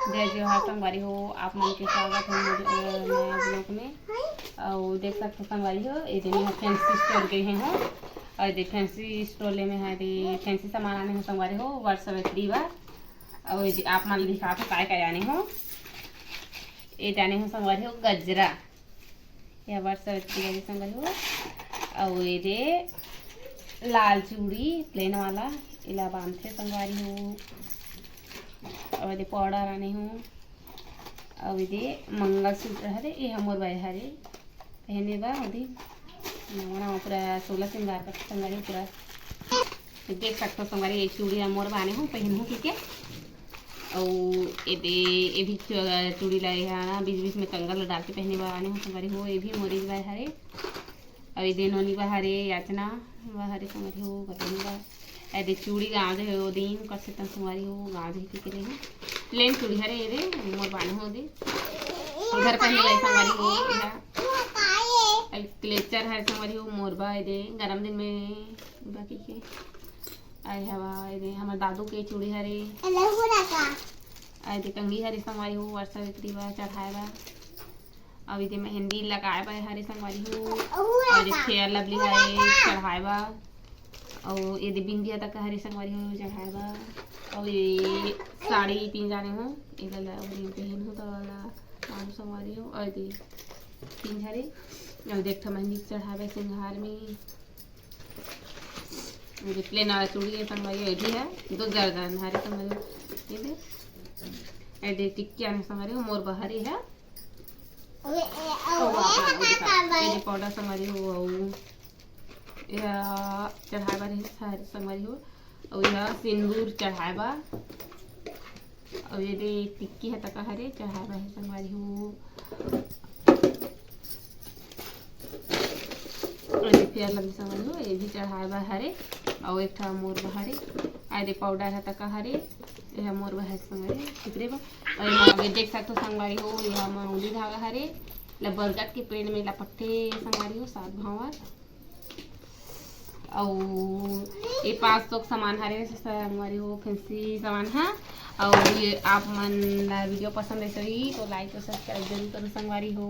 जय जोहार संगवारी हो। आप मन के स्वागत है मेरे नया ब्लॉग में। और देख सकते संगवारी हो ये दिन फैंसी स्टोर गए हैं और ये फैंसी स्टोर ले में है फैंसी सामान आने हो संगवारी हो वर्ष सावित्री बार। और ये आप मन दिखा तो काय काय आने हो ये जाने हो संगवारी हो गजरा या वर्ष सावित्री संगवारी हो। और ये लाल चूड़ी प्लेन वाला इला बांधते संगवारी हो। और ये पाउडर आने हूँ और ये मंगलसूत्र हरे ये हमर भाई हरे पहने बा ओदी नवा पूरा 16 श्रृंगार का संगवारी पूरा देख सकते हो संगवारी। ये चूड़ी मोर बाने हूँ पहनूँ के और ये भी चूड़ी लाए है बीच बीच में कंगल डाल के पहने बाने हूँ संगवारी हो। ये भी मोरी बाय हरे और ये देनोनी बा हरे याचना बा हरे संगवारी हो गतनी बा। ऐसे चूड़ी गाँव दे वो दिन कैसे तन संगवारी हो गाँव दे के लिए प्लेन चूड़ी हरे ये मोर बाने हो दे घर पहने गए संगवारी हो। यह क्लेचर है संगवारी हो मोर बा ये गरम दिन में बाकी के आए हवा ये हमार दादू के चूड़ी हरे ऐसे कंगी हरे संगवारी हो वर्ष सावित्री बा चढ़ाए बा। अब ये मेहंदी लगाए बा हरे संगवारी हो और ये फेयर लवली है चढ़ाए बा। और ये बिंदिया तक हरी संगवारी हो चढ़ाए बा। और ये साड़ी तीन जाने हो इधर पहन हो तो वाला संगवारी हो। और ये तीन हरे और देख मेहंदी चढ़ावे सिंगार में ये प्लेन वाला चूड़ी है संगवारी ये भी है दो जर्दन हरे संगवारी ये दे टिक्की आने संगवारी हो मोर बहरी है। ये पाउडर संगवारी हो चढ़ावा रही संगवारी हो। और यह सिंदूर चढ़ावा और ये टिक्की है तका हरे चढ़ावा है संगवारी हो। और ये फेयर लवली संगवारी हो ये भी चढ़ावा हरे और एक था मोर बहरे आए पाउडर है तका हरे यह मोर बहरे संगवारी चिपरे बा। और ये देख सकते हो संगवारी हो यह मऊली धागा हरे बरगद के पेड़ में लपट्टे संगवारी हो सात भावर। और ये 500 सामान हरे संगवारी हो फैंसी सामान है। और ये आप मन वीडियो पसंद है सही तो लाइक और सब्सक्राइब जरूर करो संगवारी हो।